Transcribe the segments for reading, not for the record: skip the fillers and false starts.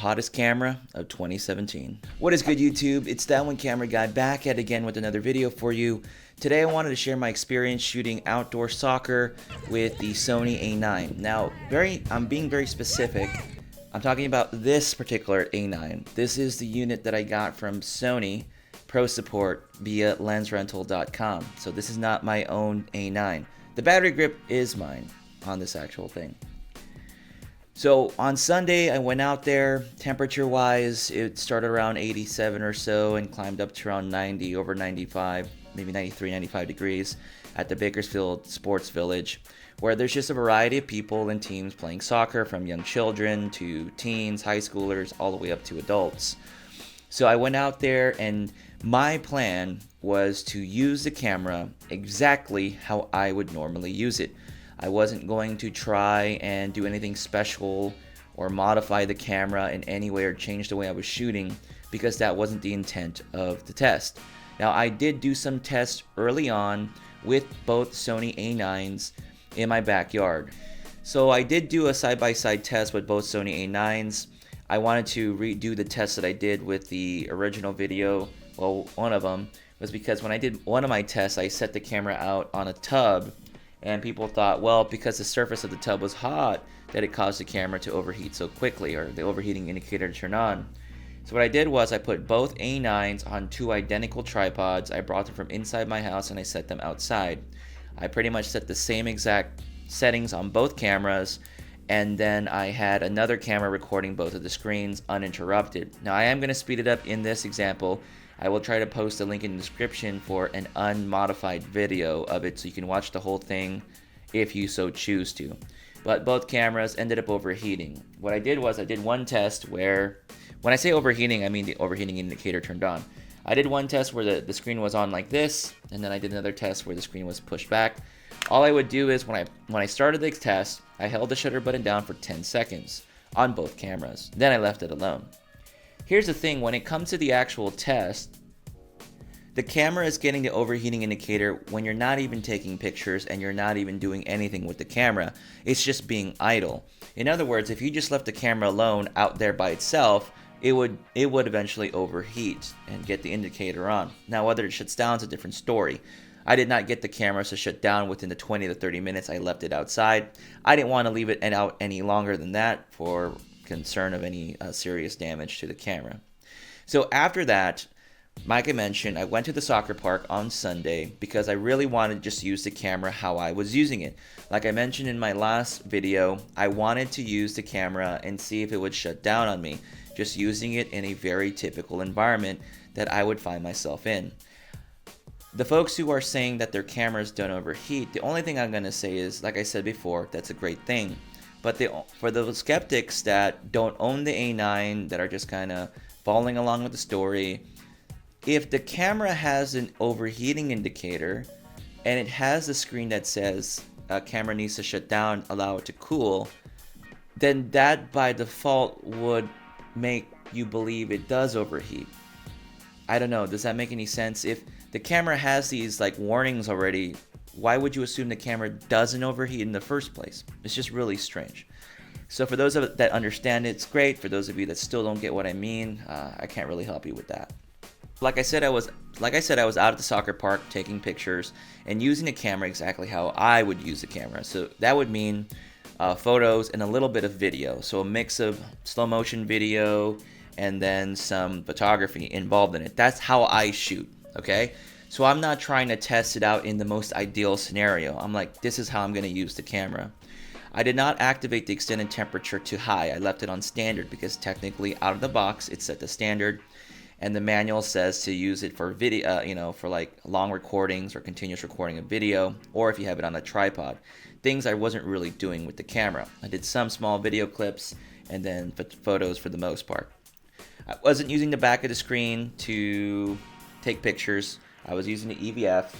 hottest camera of 2017. What is good, YouTube? It's that one camera guy back at again with another video for you. Today I wanted to share my experience shooting outdoor soccer with the Sony A9. Now, I'm being very specific. I'm talking about this particular A9. This is the unit that I got from Sony Pro Support via lensrental.com. So this is not my own A9. The battery grip is mine on this actual thing. So on Sunday I went out there. Temperature wise, it started around 87 or so and climbed up to around 90, over 95, maybe 93, 95 degrees at the Bakersfield Sports Village, where there's just a variety of people and teams playing soccer, from young children to teens, high schoolers, all the way up to adults. So I went out there, and my plan was to use the camera exactly how I would normally use it. I wasn't going to try and do anything special or modify the camera in any way or change the way I was shooting, because that wasn't the intent of the test. Now, I did do some tests early on with both Sony A9s in my backyard. So I did do a side-by-side test with both Sony A9s. I wanted to redo the test that I did with the original video. Well, one of them was because when I did one of my tests, I set the camera out on a tub, and people thought, well, because the surface of the tub was hot, that it caused the camera to overheat so quickly, or the overheating indicator to turn on. So what I did was I put both A9s on two identical tripods. I brought them from inside my house and I set them outside. I pretty much set the same exact settings on both cameras, and then I had another camera recording both of the screens uninterrupted. Now, I am going to speed it up in this example. I will try to post a link in the description for an unmodified video of it so you can watch the whole thing if you so choose to. But both cameras ended up overheating. What I did was I did one test where, when I say overheating, I mean the overheating indicator turned on. I did one test where the screen was on like this, and then I did another test where the screen was pushed back. All I would do is when I started the test, I held the shutter button down for 10 seconds on both cameras. Then I left it alone. Here's the thing, when it comes to the actual test, the camera is getting the overheating indicator when you're not even taking pictures and you're not even doing anything with the camera. It's just being idle. In other words, if you just left the camera alone out there by itself, it would eventually overheat and get the indicator on. Now, whether it shuts down is a different story. I did not get the camera to shut down within the 20 to 30 minutes I left it outside. I didn't want to leave it out any longer than that for concern of any serious damage to the camera. So after that, like I mentioned, I went to the soccer park on Sunday because I really wanted to just use the camera how I was using it. Like I mentioned in my last video, I wanted to use the camera and see if it would shut down on me, just using it in a very typical environment that I would find myself in. The folks who are saying that their cameras don't overheat, the only thing I'm going to say is, like I said before, that's a great thing. But for the skeptics that don't own the A9, that are just kind of following along with the story, if the camera has an overheating indicator and it has a screen that says camera needs to shut down, allow it to cool, then that by default would make you believe it does overheat. I don't know, does that make any sense? If the camera has these like warnings already, why would you assume the camera doesn't overheat in the first place? It's just really strange. So for those that understand it, it's great. For those of you that still don't get what I mean, I can't really help you with that. Like I said, I was out at the soccer park taking pictures and using the camera exactly how I would use the camera. So that would mean photos and a little bit of video. So a mix of slow motion video and then some photography involved in it. That's how I shoot, okay? So I'm not trying to test it out in the most ideal scenario. I'm like, this is how I'm gonna use the camera. I did not activate the extended temperature to high. I left it on standard because technically out of the box, it's set to standard. And the manual says to use it for video, for like long recordings or continuous recording of video, or if you have it on a tripod. Things I wasn't really doing with the camera. I did some small video clips and then photos for the most part. I wasn't using the back of the screen to take pictures. I was using the EVF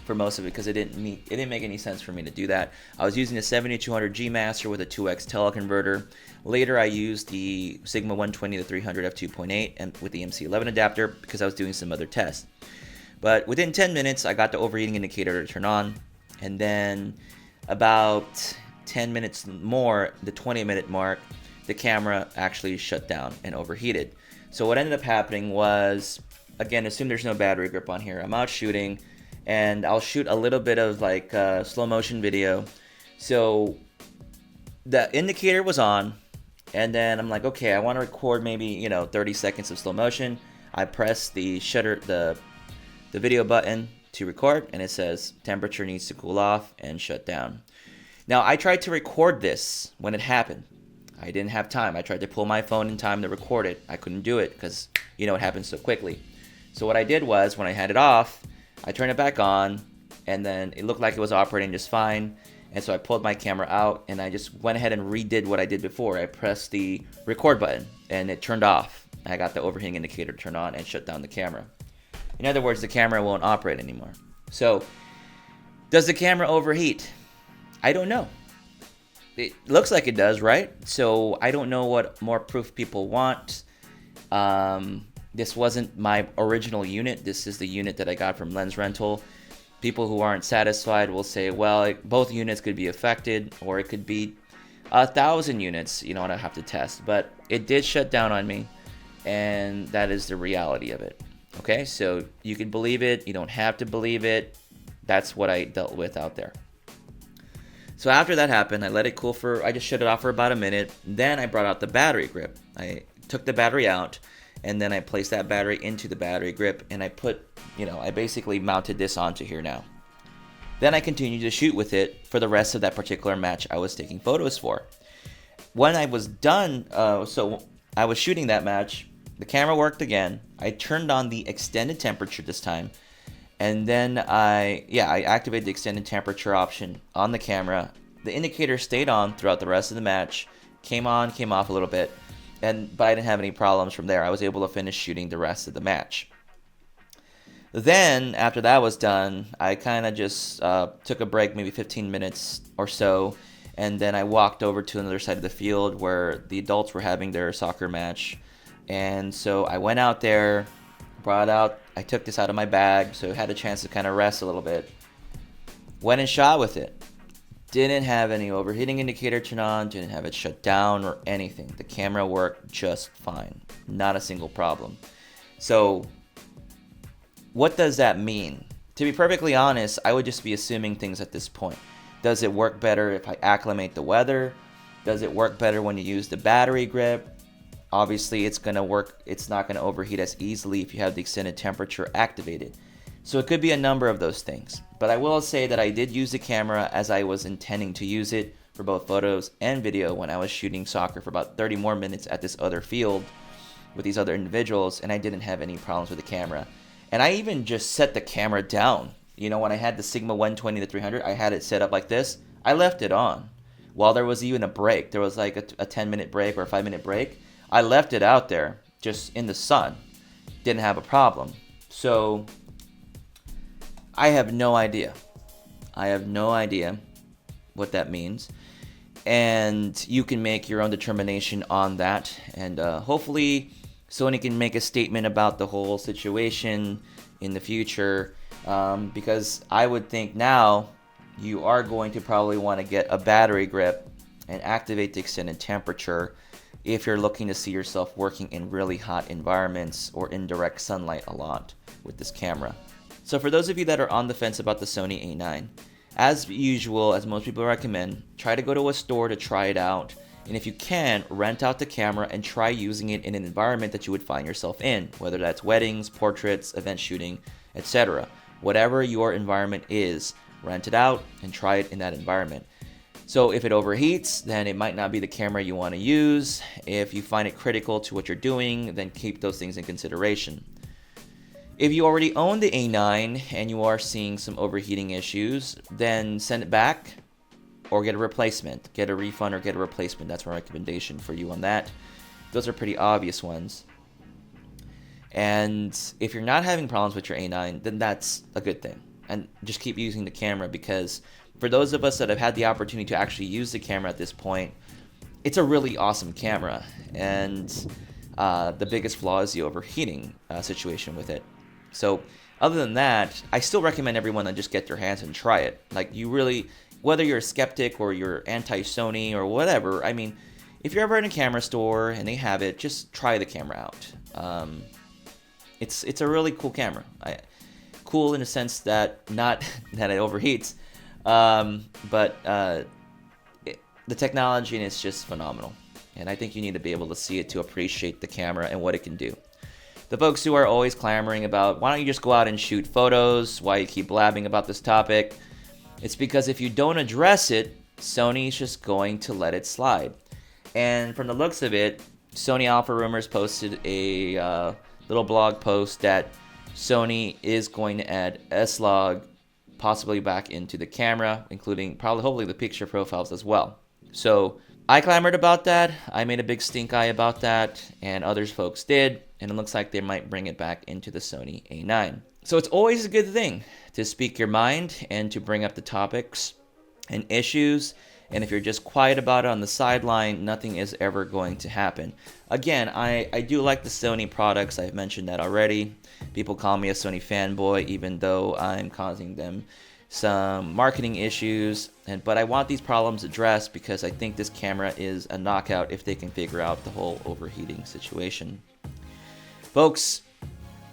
for most of it because it didn't make any sense for me to do that. I was using the 7200 G Master with a 2x teleconverter. Later I used the Sigma 120 to 300 f2.8 and with the MC11 adapter because I was doing some other tests. But within 10 minutes I got the overheating indicator to turn on, and then about 10 minutes more, the 20-minute mark, the camera actually shut down and overheated. So what ended up happening was, again, assume there's no battery grip on here. I'm out shooting, and I'll shoot a little bit of like slow motion video. So the indicator was on, and then I'm like, okay, I want to record maybe 30 seconds of slow motion. I press the shutter, the video button to record, and it says temperature needs to cool off and shut down. Now I tried to record this when it happened. I didn't have time. I tried to pull my phone in time to record it. I couldn't do it because it happens so quickly. So what I did was, when I had it off, I turned it back on, and then it looked like it was operating just fine. And so I pulled my camera out, and I just went ahead and redid what I did before. I pressed the record button, and it turned off. I got the overheating indicator turned on and shut down the camera. In other words, the camera won't operate anymore. So, does the camera overheat? I don't know. It looks like it does, right? So I don't know what more proof people want. This wasn't my original unit. This is the unit that I got from Lens Rental. People who aren't satisfied will say, well, both units could be affected, or it could be 1,000 units, and I have to test. But it did shut down on me, and that is the reality of it. Okay, so you can believe it. You don't have to believe it. That's what I dealt with out there. So after that happened, I let it cool I just shut it off for about a minute. Then I brought out the battery grip. I took the battery out, and then I placed that battery into the battery grip, and I I basically mounted this onto here now. Then I continued to shoot with it for the rest of that particular match I was taking photos for. When I was done, so I was shooting that match, the camera worked again. I turned on the extended temperature this time. And then I activated the extended temperature option on the camera. The indicator stayed on throughout the rest of the match. Came on, came off a little bit. But I didn't have any problems from there. I was able to finish shooting the rest of the match. Then, after that was done, I kind of just took a break, maybe 15 minutes or so. And then I walked over to another side of the field where the adults were having their soccer match. And so I went out there, brought out, I took this out of my bag, so I had a chance to kind of rest a little bit. Went and shot with it. Didn't have any overheating indicator turn on, didn't have it shut down or anything. The camera worked just fine. Not a single problem. So, what does that mean? To be perfectly honest, I would just be assuming things at this point. Does it work better if I acclimate the weather? Does it work better when you use the battery grip? Obviously, it's going to work. It's not going to overheat as easily if you have the extended temperature activated. So it could be a number of those things. But I will say that I did use the camera as I was intending to use it for both photos and video when I was shooting soccer for about 30 more minutes at this other field with these other individuals, and I didn't have any problems with the camera. And I even just set the camera down. When I had the Sigma 120 to 300, I had it set up like this. I left it on. While there was even a break, there was like a 10-minute break or a 5-minute break. I left it out there just in the sun. Didn't have a problem. So I have no idea. I have no idea what that means. And you can make your own determination on that. And hopefully Sony can make a statement about the whole situation in the future. Because I would think now you are going to probably want to get a battery grip and activate the extended temperature if you're looking to see yourself working in really hot environments or in direct sunlight a lot with this camera. So for those of you that are on the fence about the Sony A9, as usual, as most people recommend, try to go to a store to try it out. And if you can, rent out the camera and try using it in an environment that you would find yourself in, whether that's weddings, portraits, event shooting, etc. Whatever your environment is, rent it out and try it in that environment. So if it overheats, then it might not be the camera you want to use. If you find it critical to what you're doing, then keep those things in consideration. If you already own the A9 and you are seeing some overheating issues, then send it back or get a replacement. Get a refund or get a replacement. That's my recommendation for you on that. Those are pretty obvious ones. And if you're not having problems with your A9, then that's a good thing. And just keep using the camera, because for those of us that have had the opportunity to actually use the camera at this point, it's a really awesome camera. And the biggest flaw is the overheating situation with it. So other than that, I still recommend everyone to just get their hands and try it. Like, you really, whether you're a skeptic or you're anti-Sony or whatever, I mean, if you're ever in a camera store and they have it, just try the camera out. It's a really cool camera. Cool in the sense that not that it overheats, but the technology and it's just phenomenal. And I think you need to be able to see it to appreciate the camera and what it can do. The folks who are always clamoring about, why don't you just go out and shoot photos? Why you keep blabbing about this topic? It's because if you don't address it, Sony's just going to let it slide. And from the looks of it, Sony Alpha Rumors posted a little blog post that Sony is going to add S-Log possibly back into the camera, including hopefully the picture profiles as well. So I clamored about that. I made a big stink eye about that, and others folks did, and it looks like they might bring it back into the Sony A9. So it's always a good thing to speak your mind and to bring up the topics and issues, and if you're just quiet about it on the sideline, nothing is ever going to happen. Again, I do like the Sony products. I've mentioned that already. People call me a Sony fanboy, even though I'm causing them some marketing issues, but I want these problems addressed because I think this camera is a knockout if they can figure out the whole overheating situation. Folks,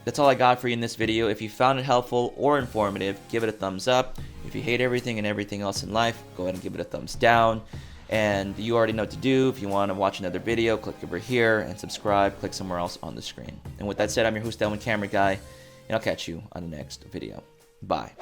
that's all I got for you in this video. If you found it helpful or informative, give it a thumbs up. If you hate everything and everything else in life, go ahead and give it a thumbs down. And you already know what to do. If you want to watch another video, click over here and subscribe. Click somewhere else on the screen. And with that said, I'm your host, Camera Guy, and I'll catch you on the next video. Bye.